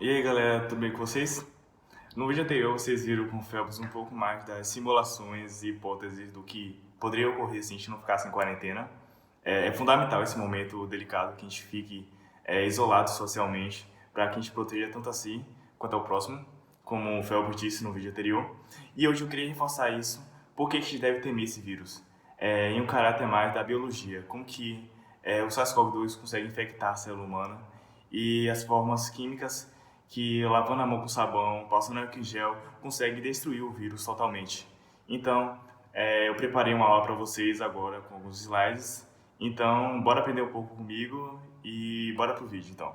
E aí galera, tudo bem com vocês? No vídeo anterior vocês viram com o Phelps um pouco mais das simulações e hipóteses do que poderia ocorrer se a gente não ficasse em quarentena. É fundamental esse momento delicado que a gente fique isolado socialmente para que a gente proteja tanto a si quanto ao próximo, como o Phelps disse no vídeo anterior. E hoje eu queria reforçar isso, por que a gente deve temer esse vírus? Em um caráter mais da biologia, como que o SARS-CoV-2 consegue infectar a célula humana e as formas químicas que lavando a mão com sabão, passando álcool em gel, consegue destruir o vírus totalmente. Então, eu preparei uma aula para vocês agora com alguns slides. Então, bora aprender um pouco comigo e bora pro vídeo, então.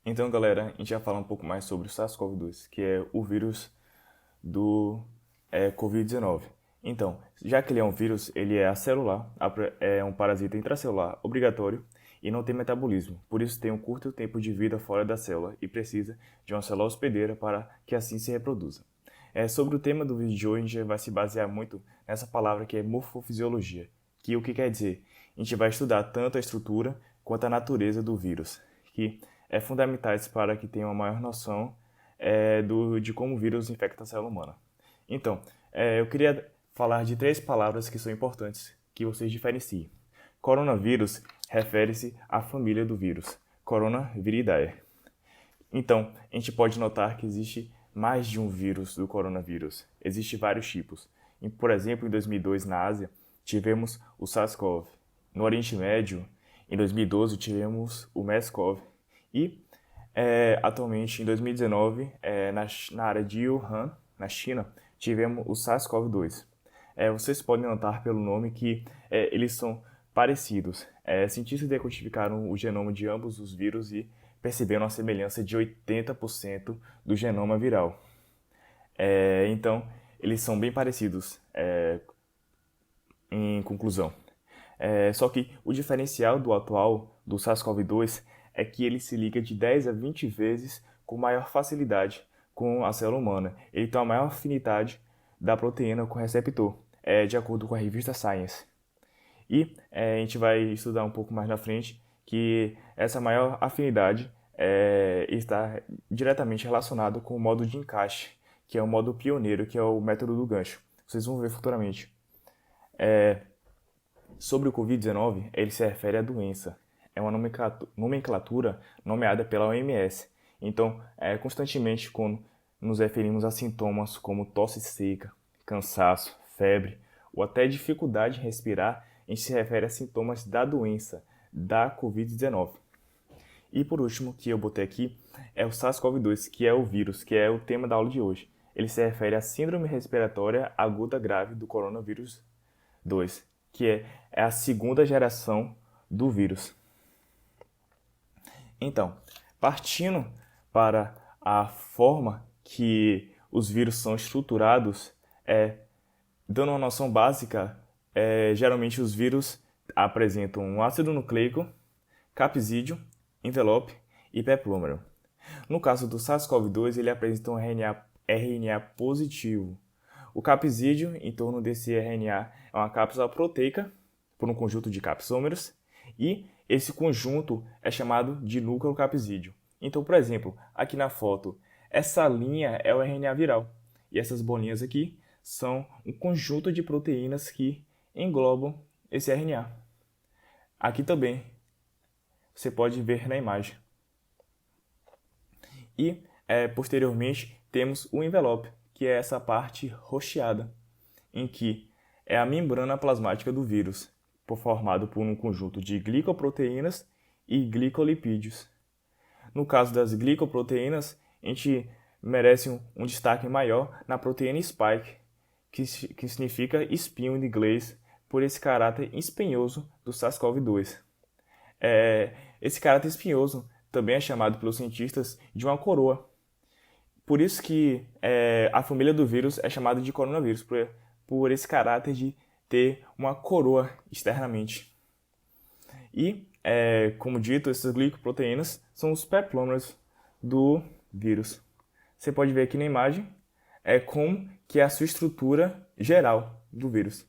Então, galera, a gente vai falar um pouco mais sobre o SARS-CoV-2, que é o vírus do Covid-19. Então, já que ele é um vírus, ele é acelular, é um parasita intracelular obrigatório e não tem metabolismo. Por isso tem um curto tempo de vida fora da célula e precisa de uma célula hospedeira para que assim se reproduza. Sobre o tema do vídeo de hoje, a gente vai se basear muito nessa palavra que é morfofisiologia, que o que quer dizer? A gente vai estudar tanto a estrutura quanto a natureza do vírus, que é fundamentais para que tenha uma maior noção de como o vírus infecta a célula humana. Então, eu queria falar de três palavras que são importantes, que vocês diferenciem. Coronavírus refere-se à família do vírus, Coronaviridae. Então, a gente pode notar que existe mais de um vírus do coronavírus. Existem vários tipos. Por exemplo, em 2002, na Ásia, tivemos o SARS-CoV. No Oriente Médio, em 2012, tivemos o MERS-CoV. E, atualmente, em 2019, na área de Wuhan, na China, tivemos o SARS-CoV-2. Vocês podem notar pelo nome que eles são parecidos. Cientistas decodificaram o genoma de ambos os vírus e perceberam uma semelhança de 80% do genoma viral. Então, eles são bem parecidos, em conclusão. Só que o diferencial do atual, do SARS-CoV-2, é que ele se liga de 10 a 20 vezes com maior facilidade com a célula humana. Ele tem uma maior afinidade da proteína com o receptor, de acordo com a revista Science. E a gente vai estudar um pouco mais na frente que essa maior afinidade está diretamente relacionada com o modo de encaixe, que é o modo pioneiro, que é o método do gancho. Vocês vão ver futuramente. Sobre o Covid-19, ele se refere à doença. É uma nomenclatura nomeada pela OMS. Então, constantemente, quando nos referimos a sintomas como tosse seca, cansaço, febre ou até dificuldade em respirar, a gente se refere a sintomas da doença, da Covid-19. E por último, que eu botei aqui, é o SARS-CoV-2, que é o vírus, que é o tema da aula de hoje. Ele se refere à síndrome respiratória aguda grave do coronavírus 2, que é a segunda geração do vírus. Então, partindo para a forma que os vírus são estruturados, dando uma noção básica, geralmente os vírus apresentam um ácido nucleico, capsídeo, envelope e peplômero. No caso do SARS-CoV-2, ele apresenta um RNA positivo. O capsídeo, em torno desse RNA, é uma cápsula proteica por um conjunto de capsômeros e esse conjunto é chamado de núcleo capsídeo. Então, por exemplo, aqui na foto, essa linha é o RNA viral e essas bolinhas aqui são um conjunto de proteínas que englobam esse RNA. Aqui também você pode ver na imagem. E, posteriormente, temos o envelope, que é essa parte rocheada, em que é a membrana plasmática do vírus, formado por um conjunto de glicoproteínas e glicolipídios. No caso das glicoproteínas, a gente merece um destaque maior na proteína spike, que significa espinho em inglês, por esse caráter espinhoso do SARS-CoV-2. Esse caráter espinhoso também é chamado pelos cientistas de uma coroa. Por isso que a família do vírus é chamada de coronavírus, por esse caráter de ter uma coroa externamente. E, como dito, essas glicoproteínas são os peplômeros do vírus. Você pode ver aqui na imagem como que é a sua estrutura geral do vírus.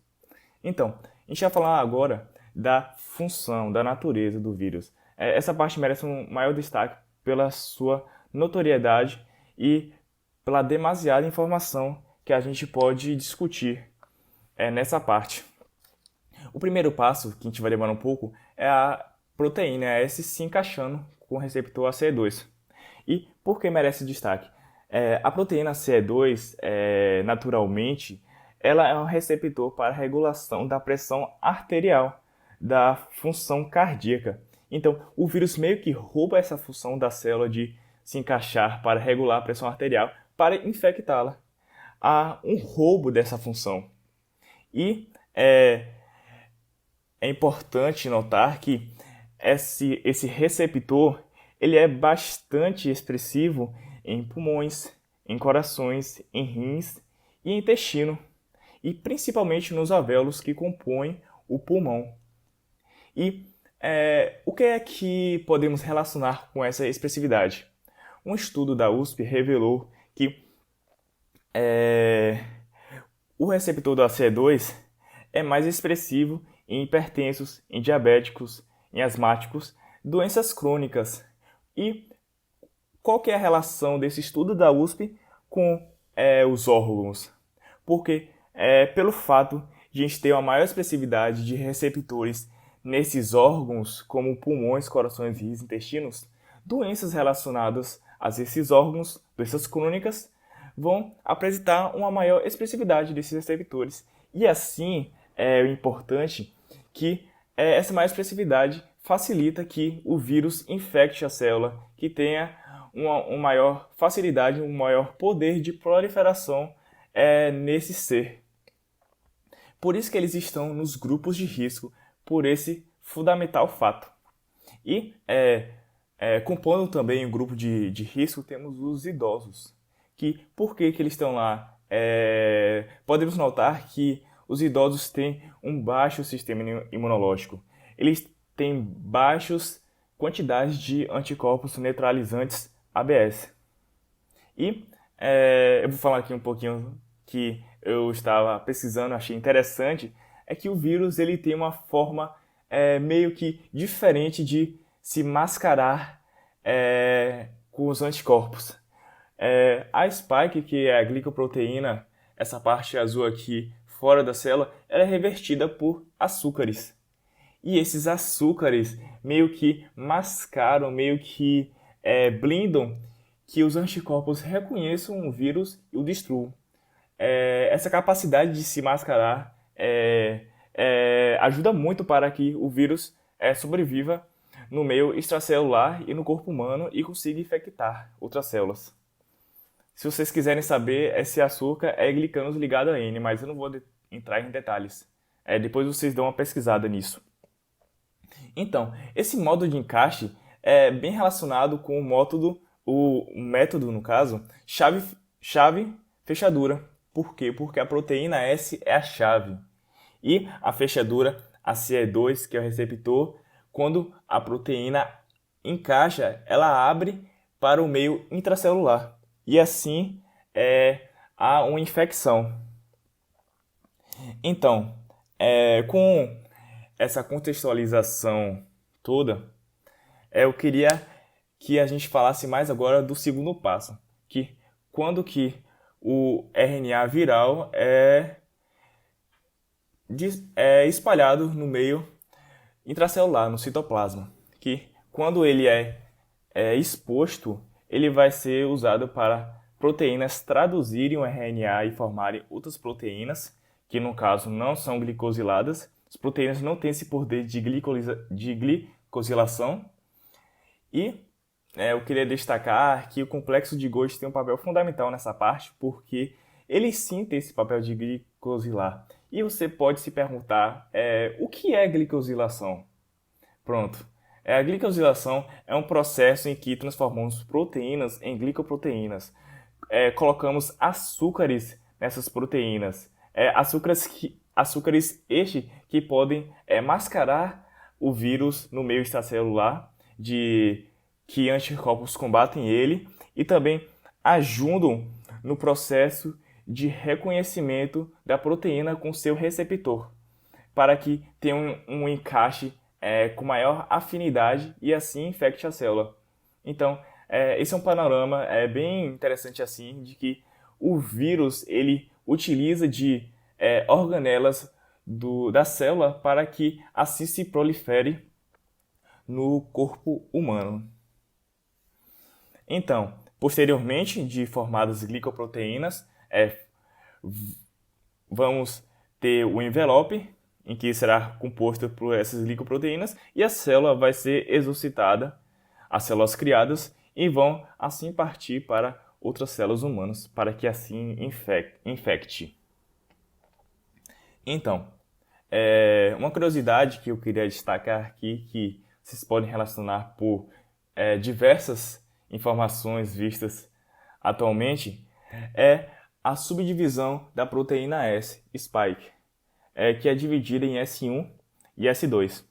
Então, a gente vai falar agora da função, da natureza do vírus. Essa parte merece um maior destaque pela sua notoriedade e pela demasiada informação que a gente pode discutir nessa parte. O primeiro passo, que a gente vai demorar um pouco, é a proteína S se encaixando com o receptor ACE2. E por que merece destaque? A proteína ACE2, naturalmente, ela é um receptor para a regulação da pressão arterial, da função cardíaca. Então, o vírus meio que rouba essa função da célula de se encaixar para regular a pressão arterial para infectá-la. Há um roubo dessa função. E é importante notar que esse receptor ele é bastante expressivo em pulmões, em corações, em rins e intestino, e principalmente nos alvéolos que compõem o pulmão. E o que é que podemos relacionar com essa expressividade? Um estudo da USP revelou que o receptor do ACE2 é mais expressivo em hipertensos, em diabéticos, em asmáticos, doenças crônicas. E qual que é a relação desse estudo da USP com os órgãos? Porque pelo fato de a gente ter uma maior expressividade de receptores nesses órgãos, como pulmões, corações, rins, intestinos, doenças relacionadas a esses órgãos, doenças crônicas, vão apresentar uma maior expressividade desses receptores. E assim, é importante que essa maior expressividade facilita que o vírus infecte a célula, que tenha uma maior facilidade, um maior poder de proliferação nesse ser. Por isso que eles estão nos grupos de risco, por esse fundamental fato. E compondo também o grupo de risco, temos os idosos. Por que eles estão lá? Podemos notar que os idosos têm um baixo sistema imunológico. Eles têm baixas quantidades de anticorpos neutralizantes ABS. E eu vou falar aqui um pouquinho que eu estava pesquisando, achei interessante, é que o vírus ele tem uma forma meio que diferente de se mascarar com os anticorpos. A spike, que é a glicoproteína, essa parte azul aqui fora da célula, ela é revertida por açúcares. E esses açúcares meio que mascaram, meio que blindam que os anticorpos reconheçam o vírus e o destruam. Essa capacidade de se mascarar ajuda muito para que o vírus sobreviva no meio extracelular e no corpo humano e consiga infectar outras células. Se vocês quiserem saber, esse açúcar é glicanos ligado a N, mas eu não vou entrar em detalhes. Depois vocês dão uma pesquisada nisso. Então, esse modo de encaixe é bem relacionado com o método, no caso, chave-fechadura. Por quê? Porque a proteína S é a chave. E a fechadura, a CE2, que é o receptor, quando a proteína encaixa, ela abre para o meio intracelular. E assim há uma infecção. Então, com essa contextualização toda, eu queria que a gente falasse mais agora do segundo passo, que quando que o RNA viral é espalhado no meio intracelular, no citoplasma, que quando ele é exposto, ele vai ser usado para proteínas traduzirem o RNA e formarem outras proteínas, que no caso não são glicosiladas. As proteínas não têm esse poder de glicosilação. E eu queria destacar que o complexo de Golgi tem um papel fundamental nessa parte, porque ele sim tem esse papel de glicosilar. E você pode se perguntar, o que é glicosilação? Pronto. A glicosilação é um processo em que transformamos proteínas em glicoproteínas. Colocamos açúcares nessas proteínas. Açúcares estes que podem mascarar o vírus no meio extracelular, que anticorpos combatem ele, e também ajudam no processo de reconhecimento da proteína com seu receptor. para que tenha um encaixe com maior afinidade e assim infecte a célula. Então, esse é um panorama bem interessante assim, de que o vírus ele utiliza de organelas da célula para que assim se prolifere no corpo humano. Então, posteriormente de formadas glicoproteínas, vamos ter o envelope, em que será composto por essas glicoproteínas, e a célula vai ser exorcitada, as células criadas, e vão assim partir para outras células humanas, para que assim infecte. Então, uma curiosidade que eu queria destacar aqui, que vocês podem relacionar por diversas informações vistas atualmente, é a subdivisão da proteína S, spike, que é dividida em S1 e S2.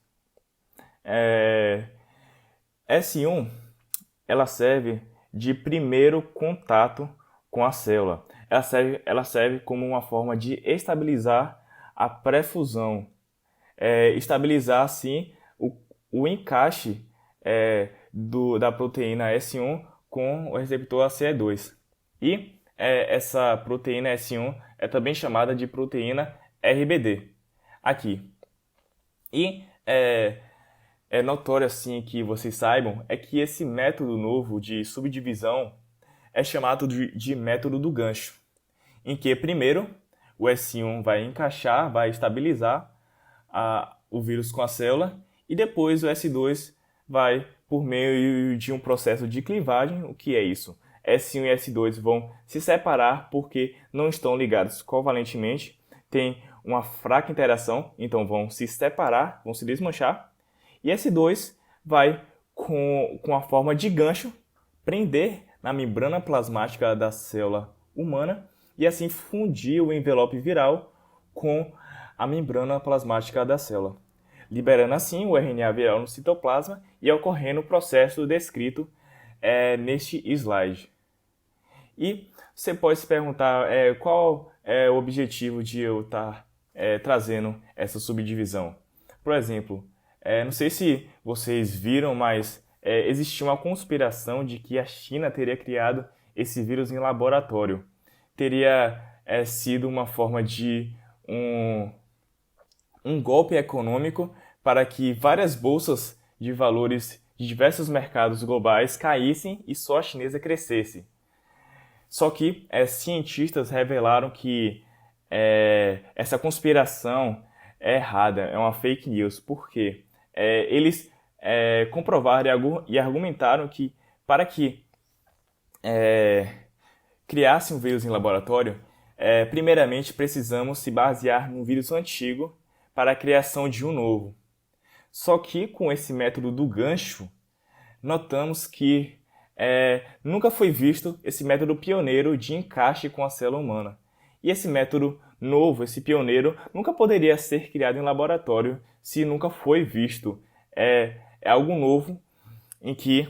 S1 ela serve de primeiro contato com a célula. Ela serve como uma forma de estabilizar a pré-fusão, estabilizar assim o encaixe da proteína S1 com o receptor ACE2. E essa proteína S1 é também chamada de proteína RBD aqui. E é notório assim que vocês saibam que esse método novo de subdivisão é chamado de método do gancho, em que primeiro o S1 vai encaixar, vai estabilizar o vírus com a célula, e depois o S2 vai por meio de um processo de clivagem. O que é isso? S1 e S2 vão se separar porque não estão ligados covalentemente, tem uma fraca interação, então vão se separar, vão se desmanchar, e S2 vai com a forma de gancho prender na membrana plasmática da célula humana e assim fundir o envelope viral com a membrana plasmática da célula, liberando assim o RNA viral no citoplasma e ocorrendo o processo descrito neste slide. E você pode se perguntar qual é o objetivo de eu estar trazendo essa subdivisão. Por exemplo, não sei se vocês viram, mas existia uma conspiração de que a China teria criado esse vírus em laboratório. Teria sido uma forma de um golpe econômico para que várias bolsas de valores de diversos mercados globais caíssem e só a chinesa crescesse. Só que cientistas revelaram que essa conspiração é errada, é uma fake news. Por quê? Eles comprovaram e argumentaram que para que criasse um vírus em laboratório, primeiramente precisamos se basear num vírus antigo para a criação de um novo. Só que com esse método do gancho, notamos que nunca foi visto esse método pioneiro de encaixe com a célula humana. E esse método novo, esse pioneiro, nunca poderia ser criado em laboratório se nunca foi visto. É algo novo em que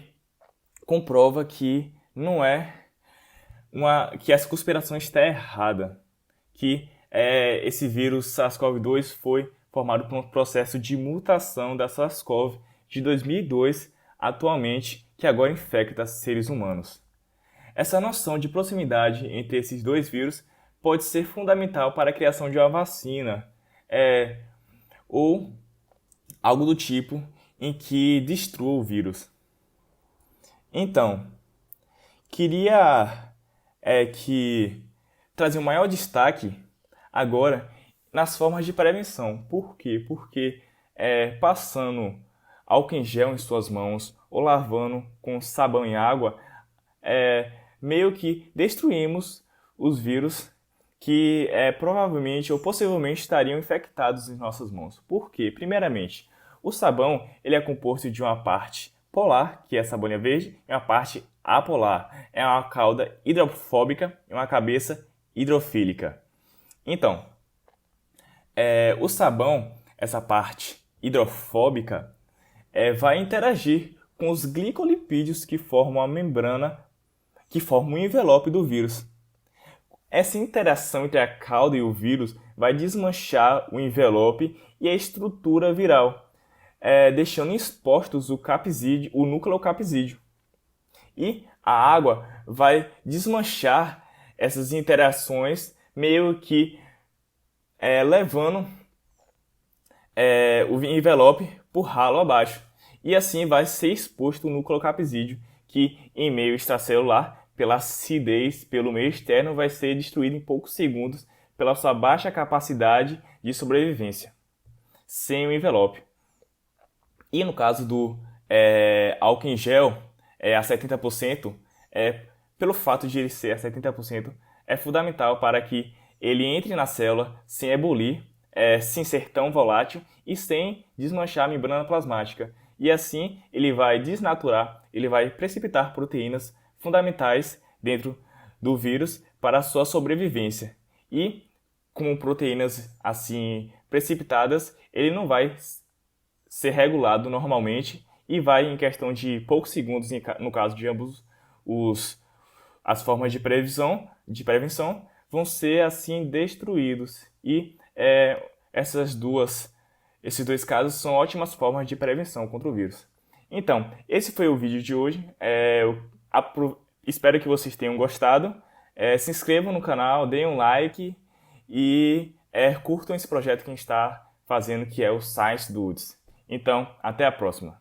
comprova que não que essa conspiração está errada, que esse vírus SARS-CoV-2 foi formado por um processo de mutação da SARS-CoV de 2002 atualmente, que agora infecta seres humanos. Essa noção de proximidade entre esses dois vírus pode ser fundamental para a criação de uma vacina, ou algo do tipo em que destrua o vírus. Então, queria trazer um maior destaque agora nas formas de prevenção. Por quê? Porque passando álcool em gel em suas mãos ou lavando com sabão e água, meio que destruímos os vírus que provavelmente ou possivelmente estariam infectados em nossas mãos. Por quê? Primeiramente, o sabão ele é composto de uma parte polar, que é essa bolinha verde, e uma parte apolar, é uma cauda hidrofóbica e uma cabeça hidrofílica. Então, o sabão, essa parte hidrofóbica, vai interagir com os glicolipídios que formam a membrana, que formam o envelope do vírus. Essa interação entre a cauda e o vírus vai desmanchar o envelope e a estrutura viral, deixando expostos o nucleocapsídeo. E a água vai desmanchar essas interações, meio que levando o envelope por ralo abaixo. E assim vai ser exposto o nucleocapsídeo, que em meio extracelular, pela acidez, pelo meio externo, vai ser destruído em poucos segundos pela sua baixa capacidade de sobrevivência, sem o envelope. E no caso do álcool em gel, a 70%, pelo fato de ele ser a 70%, é fundamental para que ele entre na célula sem ebulir, sem ser tão volátil e sem desmanchar a membrana plasmática. E assim ele vai desnaturar, ele vai precipitar proteínas fundamentais dentro do vírus para a sua sobrevivência. E com proteínas assim precipitadas, ele não vai ser regulado normalmente e vai, em questão de poucos segundos, no caso de ambos as formas de prevenção vão ser assim destruídos. E esses dois casos são ótimas formas de prevenção contra o vírus. Então, esse foi o vídeo de hoje. Espero que vocês tenham gostado. Se inscrevam no canal, deem um like e curtam esse projeto que a gente está fazendo, que é o Science Dudes. Então, até a próxima.